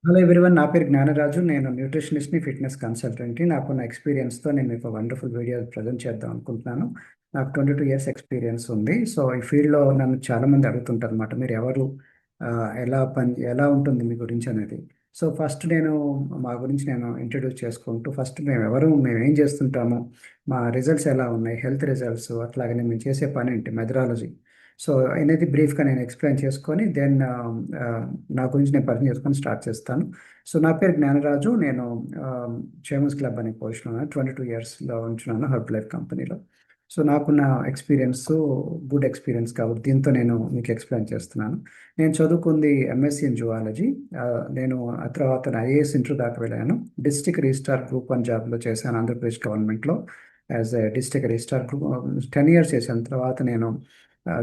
Hello everyone, నా పేరు జ్ఞానరాజు. నేను న్యూట్రిషనిస్ట్ని, ఫిట్నెస్ కన్సల్టెంట్ని. నాకున్న ఎక్స్పీరియన్స్తో నేను మీకు వండర్ఫుల్ వీడియో ప్రజెంట్ చేద్దాం అనుకుంటున్నాను. నాకు 22 ఇయర్స్ ఎక్స్పీరియన్స్ ఉంది. సో ఈ ఫీల్డ్లో నన్ను చాలామంది అడుగుతుంటారు అనమాట, మీరు ఎవరు, ఆ, ఎలా ఉంటుంది మీ గురించి అనేది. సో ఫస్ట్ మా గురించి నేను ఇంట్రడ్యూస్ చేసుకుంటూ, ఫస్ట్ మేము ఏం చేస్తుంటాము, మా రిజల్ట్స్ ఎలా ఉన్నాయి, హెల్త్ రిజల్ట్స్, అట్లాగనే మేము చేసే పని ఏంటి, మెథడాలజీ. సో అనేది బ్రీఫ్గా నేను ఎక్స్ప్లెయిన్ చేసుకొని దెన్ నా గురించి నేను పరిచయం చేసుకొని స్టార్ట్ చేస్తాను. సో నా పేరు జ్ఞానరాజు. నేను చేమన్స్ క్లబ్ అనే పొజిషన్ 22 ఇయర్స్లో ఉంటున్నాను హర్బ్ లైఫ్ కంపెనీలో. సో నాకున్న ఎక్స్పీరియన్స్ గుడ్ ఎక్స్పీరియన్స్ కాబట్టి దీంతో నేను మీకు ఎక్స్ప్లెయిన్ చేస్తున్నాను. నేను చదువుకుంది ఎంఎస్సి ఇన్ జువాలజీ. నేను ఆ తర్వాత ఐఏఎస్ ఇంటర్ దాకా వెళ్ళాను. డిస్ట్రిక్ట్ రిజిస్ట్రార్ గ్రూప్ 1 జాబ్లో చేశాను ఆంధ్రప్రదేశ్ గవర్నమెంట్లో. As a district registrar group 10 years చేశాను. తర్వాత నేను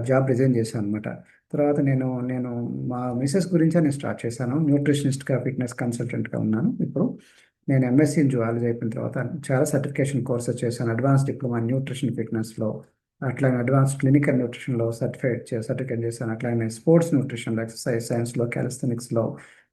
జాబ్ రిజైన్ చేశాను అనమాట. తర్వాత నేను మా మిసెస్ గురించే నేను స్టార్ట్ చేశాను. న్యూట్రిషనిస్ట్గా, ఫిట్నెస్ కన్సల్టెంట్గా ఉన్నాను ఇప్పుడు. నేను ఎంఎస్సీ ఇన్ జువాలజీ అయిపోయిన తర్వాత చాలా సర్టిఫికేషన్ కోర్సెస్ చేశాను. అడ్వాన్స్ డిప్లొమా న్యూట్రిషన్ ఫిట్నెస్లో, అట్లానే అడ్వాన్స్ క్లినికల్ న్యూట్రిషన్లో సర్టిఫికేట్ చేశాను. అట్లానే స్పోర్ట్స్ న్యూట్రిషన్లో, ఎక్సర్సైజ్ సైన్స్లో, క్యాలిస్థెనిక్స్లో.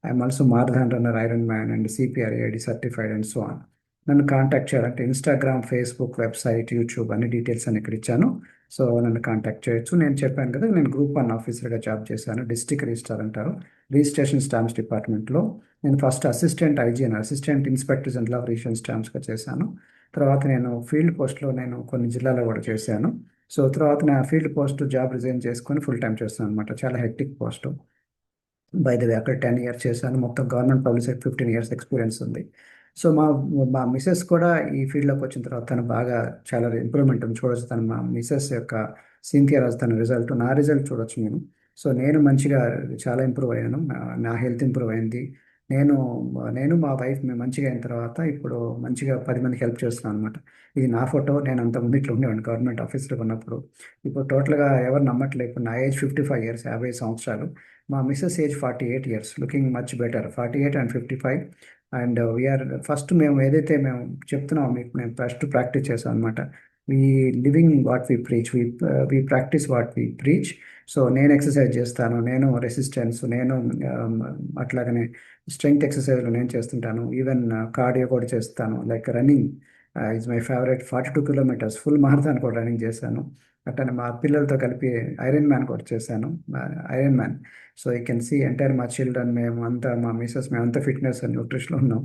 I'm also marathon runner, Ironman and CPR AED certified and so on. నన్ను కాంటాక్ట్ చేయాలంటే ఇన్స్టాగ్రామ్, ఫేస్బుక్, వెబ్సైట్, యూట్యూబ్ అన్ని డీటెయిల్స్ అని ఇక్కడ ఇచ్చాను. సో నన్ను కాంటాక్ట్ చేయొచ్చు. నేను చెప్పాను కదా, నేను గ్రూప్ 1 ఆఫీసర్గా జాబ్ చేశాను. డిస్ట్రిక్ట్ రిజిస్ట్రార్ అంటారు, రిజిస్ట్రేషన్ స్టాంప్స్ డిపార్ట్మెంట్లో. నేను first assistant IGN, assistant inspector general of registration స్టాంప్స్గా చేశాను. తర్వాత నేను ఫీల్డ్ పోస్ట్లో నేను కొన్ని జిల్లాలో కూడా చేశాను. సో తర్వాత నా ఫీల్డ్ పోస్ట్ జాబ్ రిజైన్ చేసుకొని ఫుల్ టైం చేస్తాను అనమాట. చాలా hectic post. By the way అక్కడ 10 ఇయర్స్ చేశాను. మొత్తం గవర్నమెంట్ పబ్లిసిటీ 15 ఇయర్స్ ఎక్స్పీరియన్స్ ఉంది. సో మా మిసెస్ కూడా ఈ ఫీల్డ్లోకి వచ్చిన తర్వాత తను బాగా చాలా ఇంప్రూవ్మెంట్ ఉంది చూడొచ్చు. మా మిసెస్ యొక్క సింథియా రాజ్ తన రిజల్ట్, నా రిజల్ట్ చూడొచ్చు నేను. సో నేను మంచిగా చాలా ఇంప్రూవ్ అయ్యాను. నా హెల్త్ ఇంప్రూవ్ అయింది. నేను నేను మా వైఫ్ మేము మంచిగా అయిన తర్వాత ఇప్పుడు మంచిగా 10 మందికి హెల్ప్ చేస్తున్నాను అనమాట. ఇది నా ఫోటో. నేను అంతకుముందు ఇట్లా ఉండేవాడిని గవర్నమెంట్ ఆఫీసర్గా ఉన్నప్పుడు. ఇప్పుడు టోటల్గా ఎవరు నమ్మట్లేదు. ఇప్పుడు నా ఏజ్ 55 ఇయర్స్, 50 సంవత్సరాలు. మా missus age 48 years, looking much better. 48 and 55. And we're first మేము ఏదైతే మేము చెప్తున్నామో మీకు, మేము ఫస్ట్ ప్రాక్టీస్ చేసాం అనమాట. We living what we preach, we practice what we preach. So నేను ఎక్సర్సైజ్ చేస్తాను, నేను రెసిస్టెన్స్, నేను అట్లాగనే స్ట్రెంగ్త్ ఎక్సర్సైజ్లు నేను చేస్తుంటాను. ఈవెన్ కార్డియో కూడా చేస్తాను, like running is my favourite. 42 kilometres full marathon కూడా రన్నింగ్ చేశాను. అట్లనే మా పిల్లలతో కలిపి ఐరన్ మ్యాన్ కూడా చేశాను. Ironman. So you can see entire మా చిల్డ్రన్, మేము అంతా, మా మిసెస్, మేమంతా ఫిట్నెస్ అండ్ న్యూట్రిషన్లో ఉన్నాం.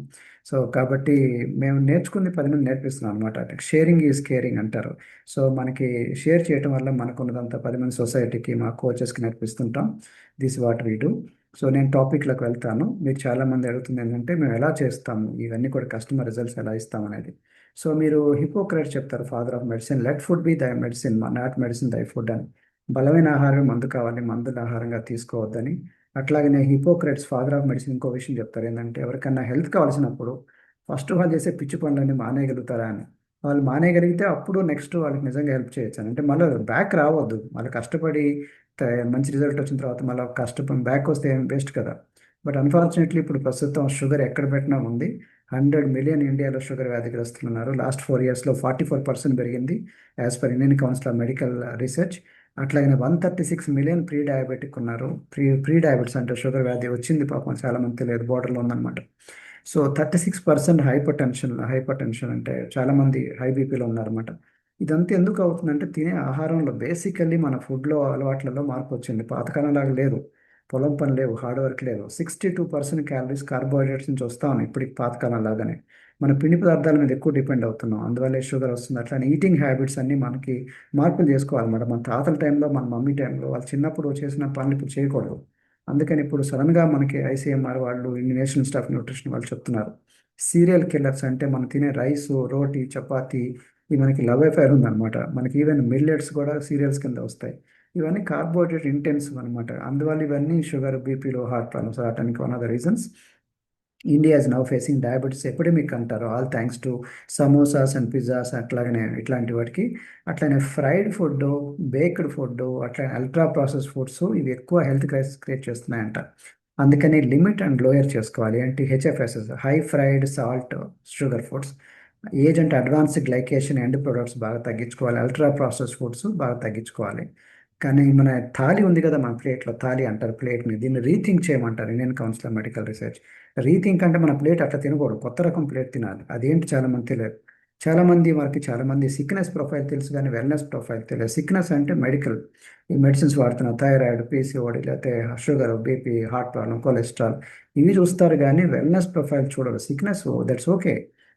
సో కాబట్టి మేము నేర్చుకుంది 10 మంది నేర్పిస్తున్నాం అనమాట. షేరింగ్ ఈజ్ కేరింగ్ అంటారు. సో మనకి షేర్ చేయటం వల్ల మనకు ఉన్నదంతా 10 మంది సొసైటీకి, మా కోచెస్కి నేర్పిస్తుంటాం. This what we do. So నేను టాపిక్లోకి వెళ్తాను. మీరు చాలామంది అడుగుతుంది ఏంటంటే మేము ఎలా చేస్తాము ఇవన్నీ కూడా, కస్టమర్ రిజల్ట్స్ ఎలా ఇస్తాం అనేది. సో మీరు హిపోక్రేట్స్ చెప్తారు, father of medicine, let food B దై మెడిసిన్, నాట్ మెడిసిన్ దై ఫుడ్ అని. బలమైన ఆహారం మందు కావాలి, మందుల ఆహారంగా తీసుకోవద్దని. అట్లాగనే హిపోక్రేట్స్, ఫాదర్ ఆఫ్ మెడిసిన్, ఇంకో విషయం చెప్తారు ఏంటంటే, ఎవరికన్నా హెల్త్ కావాల్సినప్పుడు ఫస్ట్ వాళ్ళు చేసే పిచ్చి పనులన్నీ మానేయగలుగుతారా అని. వాళ్ళు మానేయగలిగితే అప్పుడు నెక్స్ట్ వాళ్ళకి నిజంగా హెల్ప్ చేయొచ్చు అని. అంటే మళ్ళీ బ్యాక్ రావద్దు. మళ్ళీ కష్టపడి మంచి రిజల్ట్ వచ్చిన తర్వాత మళ్ళీ కష్టపడి బ్యాక్ వస్తే ఏం వేస్ట్ కదా. బట్ అన్ఫార్చునేట్లీ ఇప్పుడు ప్రస్తుతం షుగర్ ఎక్కడ పెట్టినా ఉంది. 100 మిలియన్ ఇండియాలో షుగర్ వ్యాధిగ్రస్తులు ఉన్నారు. లాస్ట్ 4 ఇయర్స్లో 44% పెరిగింది, as per Indian council of medical research. అట్లాగే 136 మిలియన్ ప్రీ డయాబెటిక్ ఉన్నారు. ప్రీ డయాబెటిస్ అంటే షుగర్ వ్యాధి వచ్చింది పాపం, చాలా మంది తెలియదు, బోర్డర్లో ఉందన్నమాట. సో 36% హైపర్ టెన్షన్ అంటే చాలామంది హై బీపీలో ఉన్నారన్నమాట. ఇదంతా ఎందుకు అవుతుందంటే తినే ఆహారంలో, బేసికల్లీ మన ఫుడ్లో అలవాట్లలో మార్పు వచ్చింది. పాతకాలం లాగా లేదు, పొలం పని లేవు, హార్డ్ వర్క్ లేదు. 62% క్యాలరీస్ కార్బోహైడ్రేట్స్ నుంచి వస్తా ఉన్నాయి ఇప్పుడు పాతకాలం లాగానే. మన పిండి పదార్థాల మీద ఎక్కువ డిపెండ్ అవుతున్నాం, అందువల్లే షుగర్ వస్తుంది. అట్లానే ఈటింగ్ హ్యాబిట్స్ అన్ని మనకి మార్పులు చేసుకోవాలన్నమాట. మన తాతల టైంలో, మన మమ్మీ టైంలో వాళ్ళు చిన్నప్పుడు చేసిన పనులు ఇప్పుడు చేయకూడదు. అందుకని ఇప్పుడు సడన్గా మనకి ఐసీఎంఆర్ వాళ్ళు, Indian national institute of nutrition వాళ్ళు చెప్తున్నారు, సీరియల్ కిల్లర్స్ అంటే మనం తినే రైస్, రోటీ, చపాతీ, ఇది మనకి లవ్ అఫైర్ ఉందన్నమాట. మనకి ఈవెన్ మిల్లెట్స్ కూడా సీరియల్స్ కింద వస్తాయి. ఇవన్నీ కార్బోహైడ్రేట్ ఇంటెన్సివ్ అనమాట. అందువల్ల ఇవన్నీ షుగర్, బీపీలో, హార్ట్ ప్రాబ్లమ్స్ రావడానికి one of the reasons. India is now facing diabetes epidemic అంటారు, all thanks to samosas and pizzas అట్లాగనే ఇట్లాంటి వాటికి. అట్లనే ఫ్రైడ్ ఫుడ్, బేక్డ్ ఫుడ్, అట్లా అల్ట్రా ప్రాసెస్ ఫుడ్స్, ఇవి ఎక్కువ హెల్త్ క్రైసిస్ క్రియేట్ చేస్తున్నాయంట. అందుకని లిమిట్ అండ్ లోయర్ చేసుకోవాలి. ఏంటి HFSS, high fried salt sugar foods. Age అంటే అడ్వాన్స్డ్ గ్లైకేషన్ ఎండ్ ప్రొడక్ట్స్ బాగా తగ్గించుకోవాలి. అల్ట్రా ప్రాసెస్ ఫుడ్స్ బాగా తగ్గించుకోవాలి. కానీ మన థాలి ఉంది కదా మన ప్లేట్లో, థాలి అంటారు ప్లేట్ని, దీన్ని రీథింక్ చేయమంటారు Indian council of medical research. Rethink అంటే మన ప్లేట్ అట్లా తినకూడదు, కొత్త రకం ప్లేట్ తినాలి. అదేంటి చాలా మంది తెలియదు. చాలా మంది సిక్నెస్ ప్రొఫైల్ తెలుసు కానీ వెల్నెస్ ప్రొఫైల్ తెలియదు. సిక్నెస్ అంటే మెడికల్, ఈ మెడిసిన్స్ వాడుతున్న థైరాయిడ్, పీసీఓడి, లేకపోతే sugar, BP, heart problem, cholesterol, ఇవి చూస్తారు కానీ వెల్నెస్ ప్రొఫైల్ చూడరు. Sickness that's okay.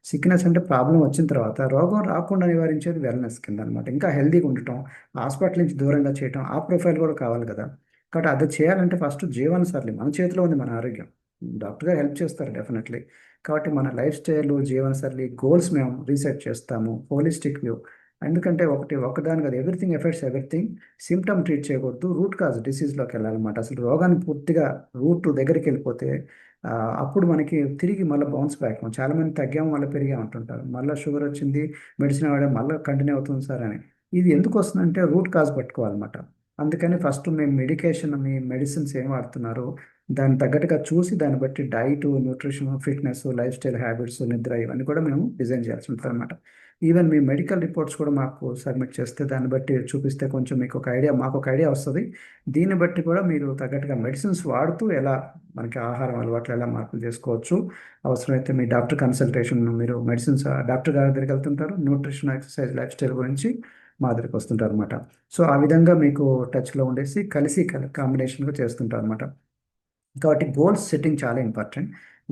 సిక్నెస్ అంటే ప్రాబ్లం వచ్చిన తర్వాత రోగం రాకుండా నివారించేది వెల్నెస్ కింద అనమాట. ఇంకా హెల్తీగా ఉండటం, హాస్పిటల్ నుంచి దూరంగా చేయటం, ఆ ప్రొఫైల్ కూడా కావాలి కదా. కాబట్టి అది చేయాలంటే ఫస్ట్ జీవన సరళి మన చేతిలో ఉంది, మన ఆరోగ్యం. డాక్టర్ గారు హెల్ప్ చేస్తారు డెఫినెట్లీ. కాబట్టి మన లైఫ్ స్టైల్, జీవన సరళి, గోల్స్ మేము రీసెట్ చేస్తాము, హోలిస్టిక్ వ్యూ. ఎందుకంటే ఒకదాని కదా, everything effects everything. Symptom treat చేయకూడదు, రూట్ కాజ్ డిసీజ్లోకి వెళ్ళాలన్నమాట. అసలు రోగాన్ని పూర్తిగా రూట్ దగ్గరికి వెళ్ళిపోతే ఆ, అప్పుడు మనకి తిరిగి మళ్ళీ బౌన్స్ బ్యాక్. చాలా మంది తగ్గాము మళ్ళీ పెరిగాము అంటుంటారు, మళ్ళీ షుగర్ వచ్చింది మెడిసిన్ వాడే మళ్ళీ కంటిన్యూ అవుతుంది సార్ అని. ఇది ఎందుకు వస్తుందంటే రూట్ కాజ్ పట్టుకోవాలన్నమాట. అందుకని ఫస్ట్ మేము మెడికేషన్, మీ మెడిసిన్స్ ఏం వాడుతున్నారు దాన్ని తగ్గట్టుగా చూసి, దాన్ని బట్టి diet, nutrition, fitness, life style habits, నిద్ర, ఇవన్నీ కూడా మేము డిజైన్ చేయాల్సి ఉంటుంది అనమాట. ఈవెన్ మీ మెడికల్ రిపోర్ట్స్ కూడా మాకు సబ్మిట్ చేస్తే దాన్ని బట్టి చూపిస్తే కొంచెం మీకు ఒక ఐడియా, మాకు ఒక ఐడియా వస్తుంది. దీన్ని బట్టి కూడా మీరు తగ్గట్టుగా మెడిసిన్స్ వాడుతూ ఎలా మనకి ఆహారం అలవాట్లు ఎలా మార్పులు చేసుకోవచ్చు. అవసరమైతే మీ డాక్టర్ కన్సల్టేషన్, మీరు మెడిసిన్స్ డాక్టర్ గారి దగ్గరికి వెళ్తుంటారు, న్యూట్రిషన్, ఎక్సర్సైజ్, లైఫ్ స్టైల్ గురించి మా దగ్గరికి వస్తుంటారు అనమాట. సో ఆ విధంగా మీకు టచ్లో ఉండేసి కలిసి కాంబినేషన్గా చేస్తుంటారు అనమాట. కాబట్టి గోల్స్ సెట్టింగ్ చాలా ఇంపార్టెంట్.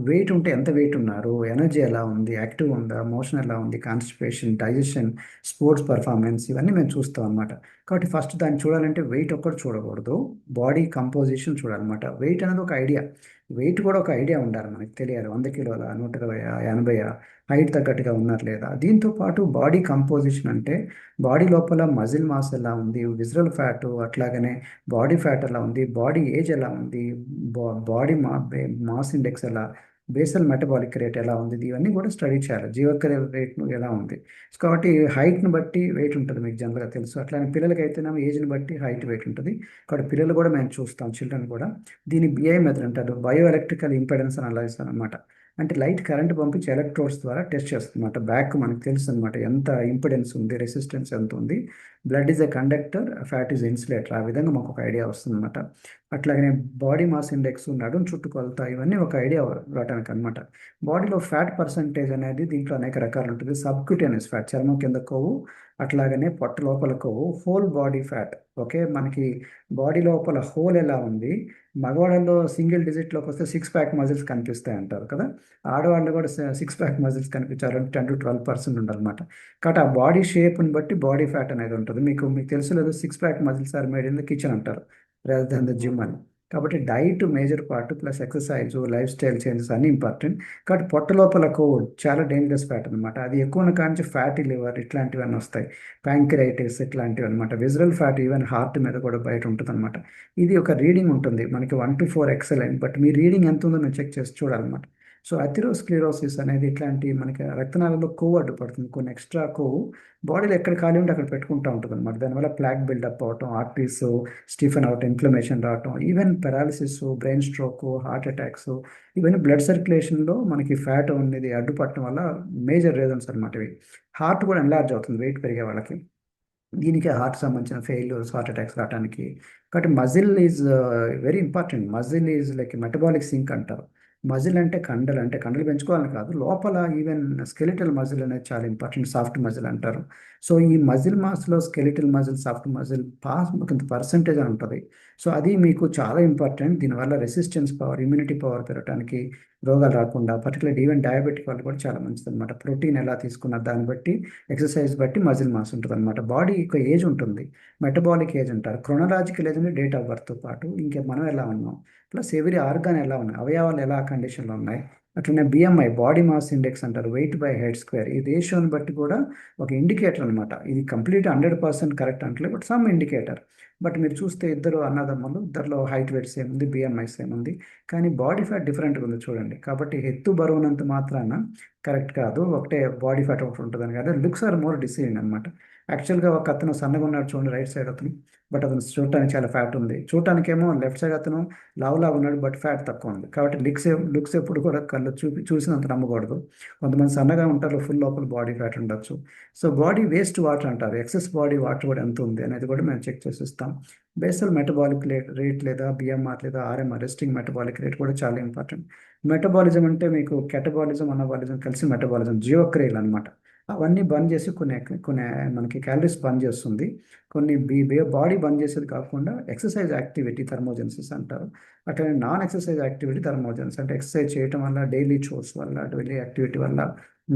వెయిట్ ఉంటే ఎంత వెయిట్ ఉన్నారు, ఎనర్జీ ఎలా ఉంది, యాక్టివ్ ఉందా, మోషన్ ఎలా ఉంది, కాన్స్టిపేషన్, డైజెషన్, స్పోర్ట్స్ పర్ఫార్మెన్స్, ఇవన్నీ మేము చూస్తాం అనమాట. కాబట్టి ఫస్ట్ దాన్ని చూడాలంటే వెయిట్ ఒక్కటి చూడకూడదు, బాడీ కంపోజిషన్ చూడాలన్నమాట. వెయిట్ అనేది ఒక ఐడియా, వెయిట్ కూడా ఒక ఐడియా ఉండాలి, మనకి తెలియాలి 100 కిలోల, 120, 80, హైట్ తగ్గట్టుగా ఉన్నారు లేదా. దీంతో పాటు బాడీ కంపోజిషన్ అంటే బాడీ లోపల మజిల్ మాస్ ఎలా ఉంది, విజరల్ ఫ్యాట్, అట్లాగనే బాడీ ఫ్యాట్ ఎలా ఉంది, బాడీ ఏజ్ ఎలా ఉంది, బాడీ మాస్ ఇండెక్స్ ఎలా, బేసల్ మెటబాలిక్ రేట్ ఎలా ఉంది, ఇవన్నీ కూడా స్టడీ చేయాలి. జీవక్రియ రేట్ ఎలా ఉంది. సో కాబట్టి హైట్ని బట్టి వెయిట్ ఉంటుంది, మీకు జనరల్గా తెలుసు. అట్లానే పిల్లలకి అయితేనేమో ఏజ్ని బట్టి హైట్, వెయిట్ ఉంటుంది. కాబట్టి పిల్లలు కూడా మేము చూస్తాం, చిల్డ్రన్ కూడా. దీన్ని బిఐ మెథడ్ అంటారు, బయో ఎలక్ట్రికల్ ఇంపెడెన్స్ అనలైజ్ అనమాట. అంటే లైట్ కరెంట్ పంపించి ఎలక్ట్రోడ్స్ ద్వారా టెస్ట్ చేస్తుందన్నమాట. బ్యాక్ మనకు తెలుసు అనమాట ఎంత ఇంపెడెన్స్ ఉంది, రెసిస్టెన్స్ ఎంత ఉంది. Blood is a conductor, fat is insulator. ఆ విధంగా మాకు ఒక ఐడియా వస్తుందన్నమాట. అట్లాగనే బాడీ మాస్ ఇండెక్స్, నడుం చుట్టుకొలత, ఇవన్నీ ఒక ఐడియా రావడానికి అనమాట. బాడీలో ఫ్యాట్ పర్సంటేజ్ అనేది దీంట్లో అనేక రకాలు ఉంటుంది. సబ్క్యూటేనియస్ ఫ్యాట్, చర్మం కింద కొవ్వు, అట్లాగనే పొట్ట లోపల కొవ్వు, హోల్ బాడీ ఫ్యాట్. ఓకే, మనకి బాడీ లోపల హోల్ ఎలా ఉంది. మగవాళ్ళలో సింగిల్ డిజిట్లోకి వస్తే 6 ప్యాక్ మజిల్స్ కనిపిస్తాయి అంటారు కదా. ఆడవాళ్ళు కూడా 6 ప్యాక్ మజిల్స్ కనిపించాలంటే 10 to 12% ఉండాలన్నమాట. కాబట్టి ఆ బాడీ షేప్ని బట్టి బాడీ ఫ్యాట్ అనేది ఉంటుంది. మీకు తెలుసు లేదు, 6 pack muscles are made in the kitchen అంటారు, రాదర్ దాన్ ద జిమ్ అని. కాబట్టి diet major part, plus exercise, lifestyle changes అన్నీ ఇంపార్టెంట్. కాబట్టి పొట్ట లోపల కొవ్వు చాలా డేంజరస్ ఫ్యాట్ అనమాట. అది ఎక్కువ ఉన్న కాంచి ఫ్యాటీ లివర్ ఇట్లాంటివన్నీ వస్తాయి, ప్యాంక్రైటిస్ ఇట్లాంటివి అనమాట. విజరల్ ఫ్యాట్ ఈవెన్ హార్ట్ మీద కూడా బయట ఉంటుంది అనమాట. ఇది ఒక రీడింగ్ ఉంటుంది మనకి 1 to 4 ఎక్సెల్. బట్ మీ రీడింగ్ ఎంత ఉందో మేము చెక్ చేసి చూడాలన్నమాట. సో అథెరోస్క్లెరోసిస్ అనేది ఇట్లాంటి మనకి రక్తనాళాల్లో కొవ్వు అడ్డుపడుతుంది, కొన్ని ఎక్స్ట్రా కొవ్వు బాడీలో ఎక్కడ ఖాళీ ఉంటే అక్కడ పెట్టుకుంటూ ఉంటుంది అనమాట. దానివల్ల ప్లాక్ బిల్డప్ అవటం, ఆర్టరీస్ స్టిఫెన్ అవటం, ఇన్ఫ్లమేషన్ రావటం, even paralysis, brain stroke, heart attacks, ఇవన్నీ బ్లడ్ సర్క్యులేషన్లో మనకి ఫ్యాట్ అనేది అడ్డుపడటం వల్ల మేజర్ రీజన్స్ అనమాట ఇవి. హార్ట్ కూడా ఎన్లార్జ్ అవుతుంది వెయిట్ పెరిగే వాళ్ళకి. దీనికి హార్ట్ సంబంధించిన ఫెయిల్యూర్స్, హార్ట్ అటాక్స్ రావడానికి. కాబట్టి muscle is very important. Muscle is like metabolic sink అంటారు. మజిల్ అంటే కండలు, అంటే కండలు పెంచుకోవాలని కాదు, లోపల ఈవెన్ స్కెలిటల్ మజిల్ అనేది చాలా ఇంపార్టెంట్, సాఫ్ట్ మజిల్ అంటారు. సో ఈ muscle Maslow skeletal muscle, soft muscle కొంత పర్సంటేజ్ అని ఉంటుంది. సో అది మీకు చాలా ఇంపార్టెంట్. దీనివల్ల రెసిస్టెన్స్ పవర్, ఇమ్యూనిటీ పవర్ పెరగడానికి, రోగాలు రాకుండా, పర్టికులర్ ఈవెన్ డయాబెటిక్ వాళ్ళు కూడా చాలా మంచిది అనమాట. ప్రోటీన్ ఎలా తీసుకున్న దాన్ని బట్టి, ఎక్సర్సైజ్ బట్టి మజిల్ మాస్ ఉంటుంది అనమాట. బాడీ ఒక ఏజ్ ఉంటుంది, మెటబాలిక్ ఏజ్ అంటారు. క్రొనలాజికల్ ఏజ్ అంటే డేట్ ఆఫ్ బర్త్ పాటు ఇంకా మనం ఎలా ఉన్నాం, ప్లస్ ఎవరీ ఆర్గాన్ ఎలా ఉన్నాయి, అవయవాలు ఎలా కండిషన్లో ఉన్నాయి. అట్లనే బిఎంఐ, బాడీ మాస్ ఇండెక్స్ అంటారు, వెయిట్ బై హెడ్ స్క్వేర్. ఈ రేషియోని బట్టి కూడా ఒక ఇండికేటర్ అనమాట. ఇది కంప్లీట్ 100% కరెక్ట్ అంటలే, బట్ సమ్ ఇండికేటర్. బట్ మీరు చూస్తే ఇద్దరు అన్నదమ్ములు, ఇద్దరిలో హైట్ వెయిట్ సేమ్ ఉంది, బిఎంఐ సేమ్ ఉంది, కానీ బాడీ ఫ్యాట్ డిఫరెంట్గా ఉంది చూడండి. కాబట్టి ఎత్తు బరువునంత మాత్రాన కరెక్ట్ కాదు, ఒకటే బాడీ ఫ్యాట్ ఒకటి ఉంటుందని కాదు. లుక్స్ ఆర్ మోర్ డిసీవింగ్ అనమాట. యాక్చువల్గా ఒక అతను సన్నగా ఉన్నాడు చూడండి, రైట్ సైడ్ అతను, బట్ అతను చూడటానికి చాలా ఫ్యాట్ ఉంది. చూడటానికేమో లెఫ్ట్ సైడ్ అతను లావులా ఉన్నాడు, బట్ ఫ్యాట్ తక్కువ ఉంది. కాబట్టి లుక్స్ ఎప్పుడు కూడా కళ్ళు చూసినంత నమ్మకూడదు. కొంతమంది సన్నగా ఉంటారు, ఫుల్ లోపల బాడీ ఫ్యాట్ ఉండొచ్చు. సో బాడీ వేస్ట్ వాటర్ అంటారు, ఎక్సెస్ బాడీ వాటర్ కూడా ఎంత ఉంది అనేది కూడా మేము చెక్ చేసి ఇస్తాం. బేసల్ మెటబాలిక్ రేట్ లేదా బిఎంఆర్ లేదా ఆర్ఎంఆర్, రెస్టింగ్ మెటబాలిక్ రేట్ కూడా చాలా ఇంపార్టెంట్. మెటబాలిజం అంటే మీకు కెటబాలిజం అనబాలిజం కలిసి మెటబాలిజం, జీవక్రియలు అనమాట. అవన్నీ బంద్ చేసి కొన్ని కొన్ని మనకి క్యాలరీస్ బంద్ చేస్తుంది. కొన్ని బాడీ బంద్ చేసేది కాకుండా ఎక్సర్సైజ్ యాక్టివిటీ థర్మోజెన్సిస్ అంటారు. అట్లనే నాన్ ఎక్సర్సైజ్ యాక్టివిటీ థర్మోజెన్స్ అంటే ఎక్సర్సైజ్ చేయటం వల్ల, డైలీ చోర్స్ వల్ల, డైలీ యాక్టివిటీ వల్ల,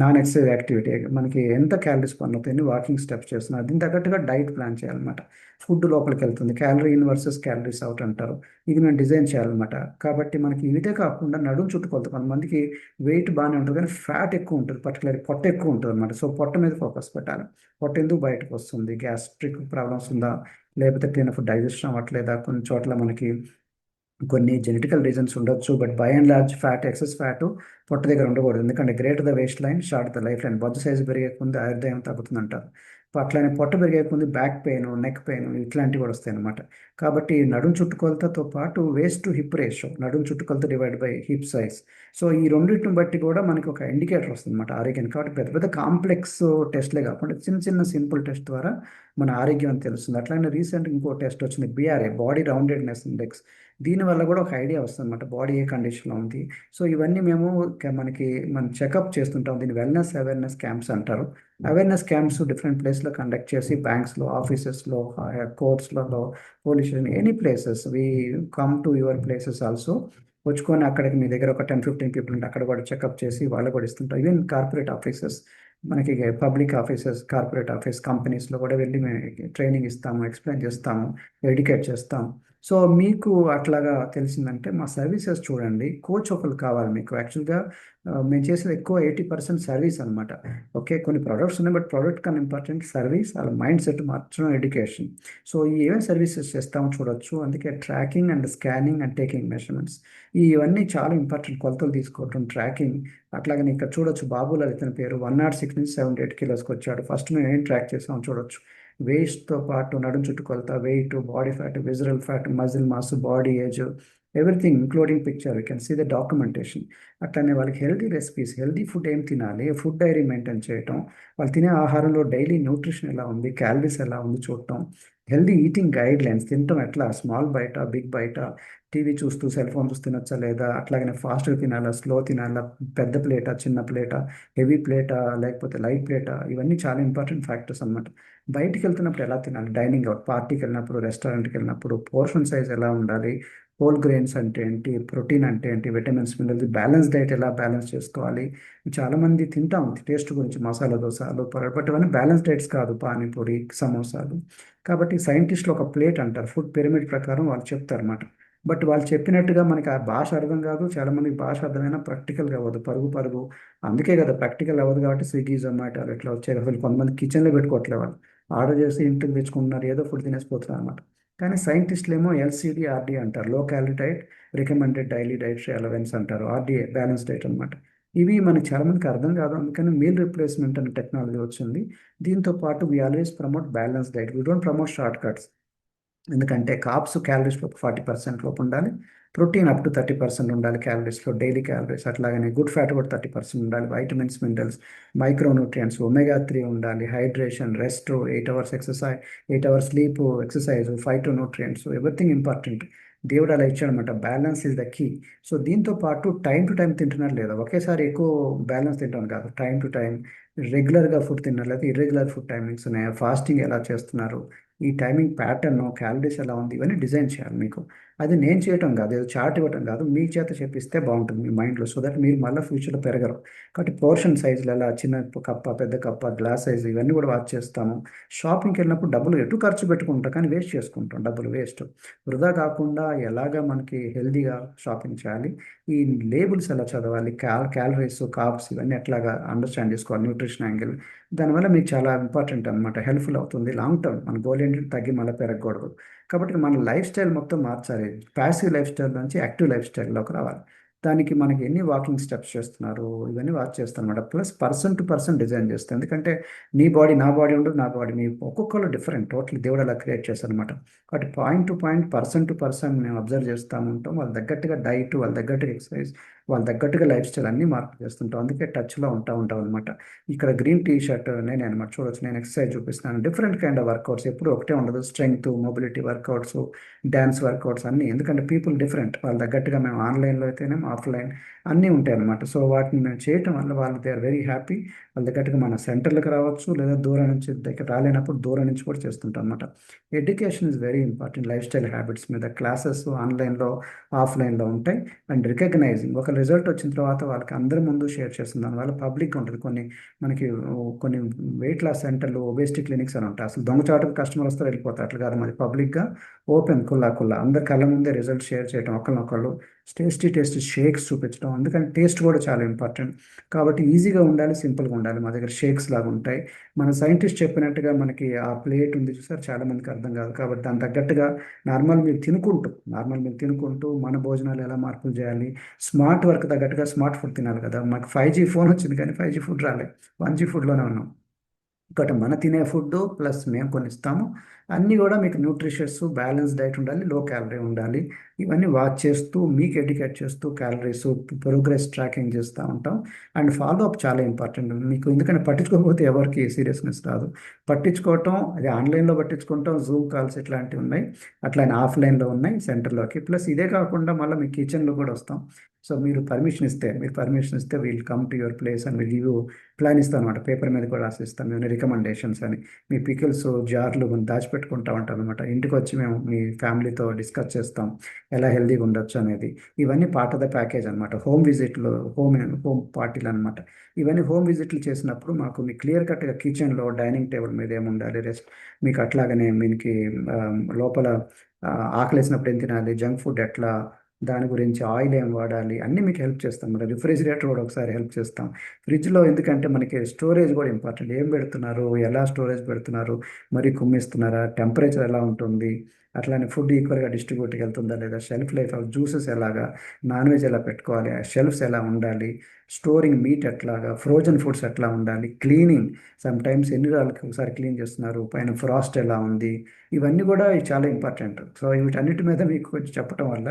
నాన్ ఎక్సర్సైజ్ యాక్టివిటీ మనకి ఎంత క్యాలరీస్ బర్న్ అవుతాయని వాకింగ్ స్టెప్స్ చేస్తున్నారు. దీని తగ్గట్టుగా డైట్ ప్లాన్ చేయాలన్నమాట. ఫుడ్ లోపలికి వెళ్తుంది, calorie in verses calories out అంటారు. ఇది మేము డిజైన్ చేయాలన్నమాట. కాబట్టి మనకి ఇదే కాకుండా నడుము చుట్టుకొలత, కొంతమందికి వెయిట్ బాగానే ఉంటుంది కానీ ఫ్యాట్ ఎక్కువ ఉంటుంది, పర్టికులర్ పొట్ట ఎక్కువ ఉంటుంది అనమాట. సో పొట్ట మీద ఫోకస్ పెట్టాలి. పొట్ట ఎందుకు బయటకు వస్తుంది, గ్యాస్ట్రిక్ ప్రాబ్లమ్స్ ఉందా, లేకపోతే తిన్నప్పుడు డైజెషన్ అవ్వట్లేదా, కొన్ని చోట్ల మనకి కొన్ని జెనెటికల్ రీజన్స్ ఉండొచ్చు. But by and large fat, excess fat పొట్ట దగ్గర ఉండకూడదు. ఎందుకంటే great the waist line, short the life line. Bojju size పెరిగే కొంది ఆయుర్దాయం తగ్గుతుందంటారు. అట్లనే పొట్ట పెరిగే కొంది బ్యాక్ పెయిన్, నెక్ పెయిన్ ఇట్లాంటివి కూడా వస్తాయి అనమాట. కాబట్టి నడుం చుట్టుకొలతతో పాటు వేస్ట్ టు హిప్ రేషియో, నడుం చుట్టుకొలత divide by hip size. So ఈ రెండింటిని బట్టి కూడా మనకి ఒక ఇండికేటర్ వస్తుంది అనమాట ఆరోగ్యానికి. కాబట్టి పెద్ద పెద్ద కాంప్లెక్స్ టెస్ట్లే కాకుండా చిన్న చిన్న సింపుల్ టెస్ట్ ద్వారా మన ఆరోగ్యం అని తెలుస్తుంది. అట్లానే రీసెంట్ ఇంకో టెస్ట్ వచ్చింది, బిఆర్ఏ, బాడీ రౌండెడ్నెస్ ఇండెక్స్. దీనివల్ల కూడా ఒక ఐడియా వస్తుంది అనమాట, బాడీ ఏ కండిషన్లో ఉంది. సో ఇవన్నీ మేము మనకి మనం చెకప్ చేస్తుంటాం. దీన్ని వెల్నెస్ అవేర్నెస్ క్యాంప్స్ అంటారు. అవేర్నెస్ క్యాంప్స్ డిఫరెంట్ ప్లేస్లో కండక్ట్ చేసి, బ్యాంక్స్లో, ఆఫీసెస్లో, కోర్ట్స్లలో, police station, any places we come to your places also. వచ్చుకొని అక్కడికి మీ దగ్గర ఒక 10-15 పీపుల్ ఉంటే అక్కడ కూడా చెకప్ చేసి వాళ్ళు కూడా ఇస్తుంటాం. ఈవెన్ కార్పొరేట్ ఆఫీసెస్, మనకి పబ్లిక్ ఆఫీసెస్, కార్పొరేట్ ఆఫీస్, కంపెనీస్లో కూడా వెళ్ళి మేము ట్రైనింగ్ ఇస్తాము, ఎక్స్ప్లెయిన్ చేస్తాము, ఎడ్యుకేట్ చేస్తాం. సో మీకు అట్లాగా తెలిసిందంటే మా సర్వీసెస్ చూడండి. కోచ్ ఒకరు కావాలి మీకు. యాక్చువల్గా మేము చేసేది ఎక్కువ 80% సర్వీస్ అనమాట. ఓకే, కొన్ని ప్రోడక్ట్స్ ఉన్నాయి, బట్ ప్రోడక్ట్ కన్నా ఇంపార్టెంట్ సర్వీస్, వాళ్ళ మైండ్ సెట్ మార్చడం, ఎడ్యుకేషన్. సో ఈ ఏమేమి సర్వీసెస్ చేస్తామో చూడొచ్చు. అందుకే tracking and scanning and taking measurements, ఇవన్నీ చాలా ఇంపార్టెంట్. కొలతలు తీసుకోవటం, ట్రాకింగ్. అట్లాగని ఇక్కడ చూడొచ్చు, బాబులాల్ ఇతని పేరు 106 నుంచి 78 కిలోస్కి వచ్చాడు. ఫస్ట్ మేము ఏం ట్రాక్ చేసామో చూడొచ్చు. వేస్ట్తో పాటు నడుం చుట్టుకొలత, weight, body fat, visceral fat, muscle mass, body age, everything including picture, you can see the documentation. అట్లనే వాళ్ళకి హెల్దీ రెసిపీస్, హెల్దీ ఫుడ్ ఏం తినాలి, ఫుడ్ డైరీ మెయింటైన్ చేయటం, వాళ్ళు తినే ఆహారంలో డైలీ న్యూట్రిషన్ ఎలా ఉంది, క్యాలరీస్ ఎలా ఉంది చూడటం, హెల్దీ ఈటింగ్ గైడ్ లైన్స్, తినటం ఎట్లా, స్మాల్ బయట, బిగ్ బయట, టీవీ చూస్తూ సెల్ ఫోన్ చూస్తూ తినొచ్చా లేదా, అట్లాగనే ఫాస్ట్గా తినాలా, స్లో తినాలా, పెద్ద ప్లేటా, చిన్న ప్లేటా, హెవీ ప్లేటా, లేకపోతే లైట్ ప్లేటా, ఇవన్నీ చాలా ఇంపార్టెంట్ ఫ్యాక్టర్స్ అన్నమాట. బయటికి వెళ్తున్నప్పుడు ఎలా తినాలి, డైనింగ్ అవుట్, పార్టీకి వెళ్ళినప్పుడు, రెస్టారెంట్కి వెళ్ళినప్పుడు పోర్షన్ సైజ్ ఎలా ఉండాలి, హోల్ గ్రెయిన్స్ అంటే ఏంటి, ప్రోటీన్ అంటే ఏంటి, విటమిన్స్, మినరల్స్, బ్యాలెన్స్ డైట్ ఎలా బ్యాలెన్స్ చేసుకోవాలి. చాలామంది తింటాం టేస్ట్ గురించి, మసాలా దోశ, ఆలు పరోటా, బట్ ఇవన్నీ బ్యాలెన్స్ డైట్స్ కాదు, పానీపూరి, సమోసాలు. కాబట్టి సైంటిస్టులు ఒక ప్లేట్ అంటారు, ఫుడ్ పిరమిడ్ ప్రకారం వాళ్ళు చెప్తారు అన్నమాట. బట్ వాళ్ళు చెప్పినట్టుగా మనకి ఆ భాష అర్థం కాదు, చాలా మందికి భాష అర్థమైనా ప్రాక్టికల్గా అవ్వదు, పరుగు పరుగు. అందుకే కదా ప్రాక్టికల్ అవ్వదు కాబట్టి స్విగ్గీ, జొమాటో ఇట్లా వచ్చాయి. అసలు కొంతమంది కిచెన్లో పెట్టుకోవట్లేదు, వాళ్ళు ఆర్డర్ చేసి ఇంటికి తెచ్చుకుంటున్నారు, ఏదో ఫుడ్ తినేసిపోతున్నారు అనమాట. కానీ సైంటిస్టులు ఏమో ఎల్సిడి, ఆర్డి అంటారు, low calorie diet, recommended daily dietary allowance అంటారు, ఆర్డిఏ, బ్యాలెన్స్ డైట్ అనమాట. ఇవి మనకి చాలా మందికి అర్థం కాదు, అందుకని మీల్ రిప్లేస్మెంట్ అనే టెక్నాలజీ వచ్చింది. దీంతో పాటు we always promote balance diet, we don't promote short cuts. ఎందుకంటే కాప్స్ క్యాలరీస్ 40% లోపు ఉండాలి, ప్రోటీన్ అప్ టు 30% ఉండాలి క్యాలరీస్లో, డైలీ క్యాలరీస్. అట్లాగనే గుడ్ ఫ్యాట్ కూడా 30% ఉండాలి, వైటమిన్స్, మినరల్స్, మైక్రోన్యూట్రియంట్స్, ఒమేగా 3 ఉండాలి, hydration, rest, 8 hours exercise, 8 hours sleep, exercise, phytonutrients, everything important. దేవుడు అలా ఇచ్చాడనమాట, balance is the key. So దీంతో పాటు టైం టు టైం తింటున్నారు లేదా, ఒకేసారి ఎక్కువ బ్యాలెన్స్ తింటాం కాదు, టైం టు టైం రెగ్యులర్గా ఫుడ్ తిన్నారు లేదా, ఇర్రెగ్యులర్ ఫుడ్ టైమింగ్స్ ఉన్నాయా, ఫాస్టింగ్ ఎలా చేస్తున్నారు, ఈ టైమింగ్ ప్యాటర్న్, క్యాలరీస్ ఎలా ఉంది, ఇవన్నీ డిజైన్ చేయాలి మీకు. అది నేను చేయటం కాదు, ఏదో చార్ట్ ఇవ్వటం కాదు, మీ చేత చెప్పిస్తే బాగుంటుంది మీ మైండ్లో, సో దట్ మీరు మళ్ళీ ఫ్యూచర్లో పెరగరు. కాబట్టి పోర్షన్ సైజులు ఎలా, చిన్న కప్ప, పెద్ద కప్ప, గ్లాస్ సైజ్, ఇవన్నీ కూడా వాచ్ చేస్తాము. షాపింగ్కి వెళ్ళినప్పుడు డబ్బులు ఎటు ఖర్చు పెట్టుకుంటాం కానీ వేస్ట్ చేసుకుంటాం, డబ్బులు వేస్ట్. వృధా కాకుండా ఎలాగా మనకి హెల్దీగా షాపింగ్ చేయాలి, ఈ లేబుల్స్ ఎలా చదవాలి, క్యాలరీస్, కార్బ్స్, ఇవన్నీ ఎట్లాగా అండర్స్టాండ్ చేసుకోవాలి, న్యూట్రిషన్ యాంగిల్. దానివల్ల మీకు చాలా ఇంపార్టెంట్ అనమాట, హెల్ప్ఫుల్ అవుతుంది లాంగ్ టర్మ్. మన గోల్ ఏంటంటే తగ్గి మళ్ళీ పెరగకూడదు. కాబట్టి మన లైఫ్ స్టైల్ మొత్తం మార్చాలి, ప్యాసివ్ లైఫ్ స్టైల్ నుంచి యాక్టివ్ లైఫ్ స్టైల్లోకి రావాలి. దానికి మనకి ఎన్ని వాకింగ్ స్టెప్స్ చేస్తున్నారు ఇవన్నీ వాచ్ చేస్తాను అనమాట. Plus person to person design చేస్తాను, ఎందుకంటే నీ బాడీ నా బాడీ ఉండదు, నా బాడీ మీ ఒక్కొక్కరు డిఫరెంట్, టోటల్ దేవుడు అలా క్రియేట్ చేస్తాను అనమాట. కాబట్టి point to point, person to person మేము అబ్జర్వ్ చేస్తూ ఉంటాం. వాళ్ళ తగ్గట్టుగా డైట్, వాళ్ళ తగ్గట్టుగా ఎక్సర్సైజ్, వాళ్ళ తగ్గట్టుగా లైఫ్ స్టైల్ అన్నీ మార్పు చేస్తుంటాం. అందుకే టచ్లో ఉంటాం అనమాట. ఇక్కడ గ్రీన్ టీ షర్ట్ నేనే అనమాట, చూడొచ్చు. నేను ఎక్సర్సైజ్ చూపిస్తున్నాను, డిఫరెంట్ కైండ్ ఆఫ్ వర్కౌట్స్, ఎప్పుడు ఒకటే ఉండదు. Strength, mobility workouts, dance workouts అన్నీ. ఎందుకంటే పీపుల్ డిఫరెంట్, వాళ్ళ తగ్గట్టుగా మేము ఆన్లైన్లో అయితేనేమో ఆఫ్లైన్ అన్నీ ఉంటాయి అనమాట. సో వాటిని మేము చేయటం వల్ల వాళ్ళు దే ఆర్ వెరీ హ్యాపీ. వాళ్ళ దగ్గరగా మన సెంటర్లకు రావచ్చు, లేదా దూరం నుంచి దగ్గర రాలేనప్పుడు దూరం నుంచి కూడా చేస్తుంటాం అనమాట. Education is very important. Life style habits మీద క్లాసెస్ ఆన్లైన్లో, ఆఫ్లైన్లో ఉంటాయి. అండ్ రికగ్నైజింగ్, ఒక రిజల్ట్ వచ్చిన తర్వాత వాళ్ళకి అందరి ముందు షేర్ చేస్తుంది, దానివల్ల పబ్లిక్ ఉంటుంది. మనకి కొన్ని వెయిట్ లాస్ సెంటర్లు, ఒబేసిటీ క్లినిక్స్ అని ఉంటాయి. అసలు దొంగచాటుకు కస్టమర్ వస్తారు, వెళ్ళిపోతారు. అట్లా కాదు, మరి పబ్లిక్గా ఓపెన్, కుల్లా అందరి కళ్ళ ముందే రిజల్ట్ షేర్ చేయడం, ఒకరినొకళ్ళు టేస్ట్ షేక్స్ చూపించడం. అందుకని టేస్ట్ కూడా చాలా ఇంపార్టెంట్. కాబట్టి ఈజీగా ఉండాలి, సింపుల్గా ఉండాలి. మా దగ్గర షేక్స్ లాగా ఉంటాయి. మన సైంటిస్ట్ చెప్పినట్టుగా మనకి ఆ ప్లేట్ ఉంది చూసారు, చాలా మందికి అర్థం కాదు. కాబట్టి దాని తగ్గట్టుగా నార్మల్ మీరు తినుకుంటూ మన భోజనాలు ఎలా మార్పులు చేయాలి, స్మార్ట్ వర్క్ తగ్గట్టుగా స్మార్ట్ ఫుడ్ తినాలి కదా. మాకు 5G ఫోన్ వచ్చింది కానీ 5G ఫుడ్ రాలేదు, 1G ఫుడ్లోనే ఉన్నాం. కాబట్టి మన తినే ఫుడ్ ప్లస్ మేము కొన్ని ఇస్తాము, అన్నీ కూడా మీకు న్యూట్రిషియస్ బ్యాలెన్స్ డైట్ ఉండాలి, లో క్యాలరీ ఉండాలి. ఇవన్నీ వాచ్ చేస్తూ మీకు ఎడ్యుకేట్ చేస్తూ క్యాలరీస్, ప్రోగ్రెస్ ట్రాకింగ్ చేస్తూ ఉంటాం. అండ్ ఫాలో అప్ చాలా ఇంపార్టెంట్ మీకు, ఎందుకంటే పట్టించుకోకపోతే ఎవరికి సీరియస్నెస్ రాదు. పట్టించుకోవటం, అది ఆన్లైన్లో పట్టించుకుంటాం, జూమ్ కాల్స్ ఇట్లాంటివి ఉన్నాయి, అట్లానే ఆఫ్లైన్లో ఉన్నాయి సెంటర్లోకి. ప్లస్ ఇదే కాకుండా మళ్ళీ మీ కిచెన్లో కూడా వస్తాం. సో మీరు పర్మిషన్ ఇస్తే we'll come to your place and will give plan ఇస్తాను అనమాట. పేపర్ మీద కూడా రాసిస్తాం మేము రికమెండేషన్స్ అని. మీ పికిల్స్ జార్లు మనం దాచిపెట్టుకుంటా ఉంటాం అనమాట. ఇంటికి వచ్చి మేము మీ ఫ్యామిలీతో డిస్కస్ చేస్తాం ఎలా హెల్తీగా ఉండొచ్చు అనేది. ఇవన్నీ పార్ట్ ఆఫ్ ద ప్యాకేజ్ అనమాట. హోమ్ పార్టీలు అనమాట. ఇవన్నీ హోమ్ విజిట్లు చేసినప్పుడు మాకు మీ క్లియర్ కట్గా కిచెన్లో డైనింగ్ టేబుల్ మీద ఏముండాలి, రెస్ట్ మీకు అట్లాగనే మీకు లోపల ఆ, ఆకలేసినప్పుడు ఏం తినాలి, జంక్ ఫుడ్ ఎట్లా, దాని గురించి ఆయిల్ ఏం వాడాలి, అన్నీ మీకు హెల్ప్ చేస్తాం. మరి రిఫ్రిజిరేటర్ కూడా ఒకసారి హెల్ప్ చేస్తాం. ఫ్రిడ్జ్లో ఎందుకంటే మనకి స్టోరేజ్ కూడా ఇంపార్టెంట్. ఏం పెడుతున్నారు, ఎలా స్టోరేజ్ పెడుతున్నారు, మరి కుమ్మిస్తున్నారా, టెంపరేచర్ ఎలా ఉంటుంది, అట్లానే ఫుడ్ ఈక్వల్గా డిస్ట్రిబ్యూట్కి వెళ్తుందా లేదా, షెల్ఫ్ లైఫ్ ఆఫ్ జ్యూసెస్ ఎలాగా, నాన్ వెజ్ ఎలా పెట్టుకోవాలి, షెల్ఫ్స్ ఎలా ఉండాలి, స్టోరింగ్ మీట్ ఎట్లాగా, ఫ్రోజన్ ఫుడ్స్ ఎట్లా ఉండాలి, క్లీనింగ్ సమ్ టైమ్స్ ఎన్ని రోజులకి ఒకసారి క్లీన్ చేస్తున్నారు, పైన ఫ్రాస్ట్ ఎలా ఉంది, ఇవన్నీ కూడా చాలా ఇంపార్టెంట్. సో వీటన్నిటి మీద మీకు కొంచెం చెప్పడం వల్ల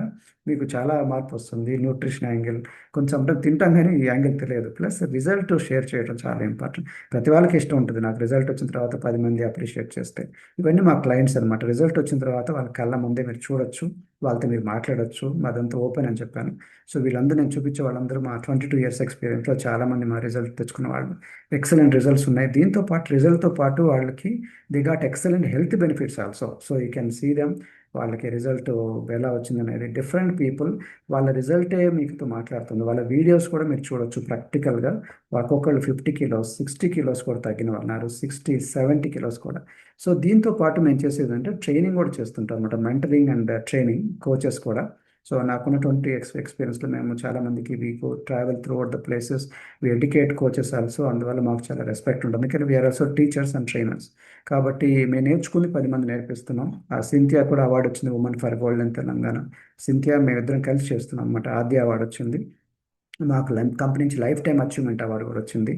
మీకు చాలా మార్పు వస్తుంది. న్యూట్రిషన్ యాంగిల్ కొంచెం తింటాం కానీ ఈ యాంగిల్ తెలియదు. ప్లస్ రిజల్ట్ షేర్ చేయడం చాలా ఇంపార్టెంట్. ప్రతి వాళ్ళకి ఇష్టం ఉంటుంది, నాకు రిజల్ట్ వచ్చిన తర్వాత 10 మంది అప్రిషియేట్ చేస్తే. ఇవన్నీ మా క్లయింట్స్ అనమాట. రిజల్ట్ వచ్చిన తర్వాత వాళ్ళ కళ్ళ ముందే మీరు చూడొచ్చు, వాళ్ళతో మీరు మాట్లాడొచ్చు, మాదంతా ఓపెన్ అని చెప్పాను. సో వీళ్ళందరూ నేను చూపించే వాళ్ళందరూ మా 22 years ఎక్స్పీరియన్స్లో చాలామంది మా రిజల్ట్ తెచ్చుకున్న వాళ్ళు, ఎక్సలెంట్ రిజల్ట్స్ ఉన్నాయి. దీంతో పాటు రిజల్ట్తో పాటు వాళ్ళకి they got excellent health benefits also. So you can see them, వాళ్ళకి రిజల్ట్ ఎలా వచ్చింది అనేది. డిఫరెంట్ పీపుల్ వాళ్ళ రిజల్టే మీతో మాట్లాడుతుంది. వాళ్ళ వీడియోస్ కూడా మీరు చూడొచ్చు ప్రాక్టికల్గా. ఒక్కొక్కళ్ళు 50 kilos, 60 kilos కూడా తగ్గిన వాళ్ళు ఉన్నారు, 60, 70 kilos కూడా. సో దీంతో పాటు మేము చేసేది అంటే ట్రైనింగ్ కూడా చేస్తుంటాం అనమాట, మెంటరింగ్ అండ్ ట్రైనింగ్ కోచెస్ కూడా. సో నాకున్న 20 years ఎక్స్పీరియన్స్లో మేము చాలామందికి we go travel throughout the places, we educate coaches also. అందువల్ల మాకు చాలా రెస్పెక్ట్ ఉంటుంది, ఎందుకంటే we're also teachers and trainers. కాబట్టి మేము నేర్చుకుని 10 మంది నేర్పిస్తున్నాం. ఆ సింథియా కూడా అవార్డు వచ్చింది, women for gold in Telangana. Cynthia మేమిద్దరం కలిసి చేస్తున్నాం అనమాట. ఆద్య అవార్డు వచ్చింది మాకు, కంపెనీ నుంచి లైఫ్ టైమ్ అచీవ్మెంట్ అవార్డు కూడా వచ్చింది.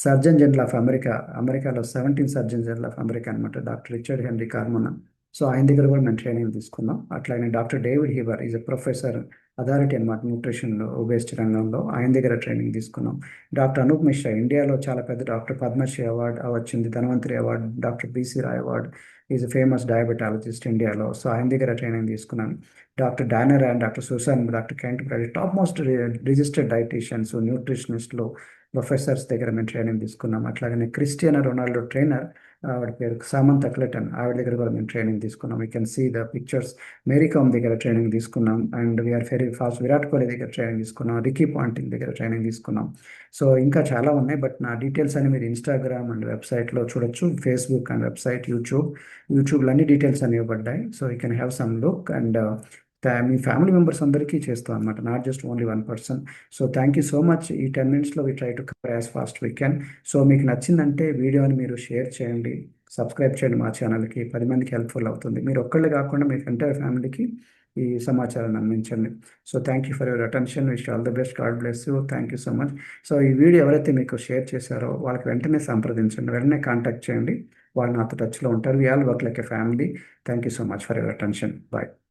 సర్జన్ జనరల్ ఆఫ్ అమెరికా, అమెరికాలో 17th surgeon general of America అనమాట, doctor Richard Henry Carmona. So ఆయన దగ్గర కూడా మేము ట్రైనింగ్ తీసుకున్నాం. అట్లానే doctor David Heber is a professor, authority అనమాట న్యూట్రిషన్లో, ఒబేసిటీ రంగంలో. ఆయన దగ్గర ట్రైనింగ్ తీసుకున్నాం. డాక్టర్ అనూప్ మిశ్రా, ఇండియాలో చాలా పెద్ద డాక్టర్, పద్మశ్రీ అవార్డు వచ్చింది, Dhanvantari award, doctor BC Roy award, is famous diabetologist ఇండియాలో. సో ఆయన దగ్గర ట్రైనింగ్ తీసుకున్నాను. Doctor Donner and doctor Susan, doctor Kent Brady, top most registered dietitians, న్యూట్రిషనిస్టులు, ప్రొఫెసర్స్ దగ్గర మేము ట్రైనింగ్ తీసుకున్నాం. అట్లాగనే క్రిస్టియానో రొనాల్డో ట్రైనర్, ఆవిడ పేరు సామంత క్లెటన్, ఆవిడ దగ్గర కూడా మేము ట్రైనింగ్ తీసుకున్నాం. You can see the pictures. Mary Kom దగ్గర ట్రైనింగ్ తీసుకున్నాం. And we're very fast, Virat Kohli దగ్గర ట్రైనింగ్ తీసుకున్నాం, రికీ పాంటింగ్ దగ్గర ట్రైనింగ్ తీసుకున్నాం. సో ఇంకా చాలా ఉన్నాయి, బట్ నా డీటెయిల్స్ అని మీరు ఇన్స్టాగ్రామ్ అండ్ వెబ్సైట్లో చూడొచ్చు, ఫేస్బుక్ అండ్ వెబ్సైట్, యూట్యూబ్లో అన్ని డీటెయిల్స్ అని ఇవ్వబడ్డాయి. So you can have some look. And మీ ఫ్యామిలీ మెంబర్స్ అందరికీ చేస్తాం అనమాట, not just only 1 person. So thank you so much. ఈ 10 minutes we try to cover as fast we can. So మీకు నచ్చిందంటే వీడియోని మీరు షేర్ చేయండి, సబ్స్క్రైబ్ చేయండి మా ఛానల్కి. 10 మందికి హెల్ప్ఫుల్ అవుతుంది. మీరు ఒక్కళ్ళే కాకుండా మీ ఎంటైర్ ఫ్యామిలీకి ఈ సమాచారాన్ని అందించండి. So thank you for your attention. Wish all the best. God bless you. Thank you so much. So ఈ వీడియో ఎవరైతే మీకు షేర్ చేశారో వాళ్ళకి వెంటనే సంప్రదించండి, వెంటనే కాంటాక్ట్ చేయండి. వాళ్ళు నాతో టచ్లో ఉంటారు. We all work like a family. Thank you so much for your attention. Bye.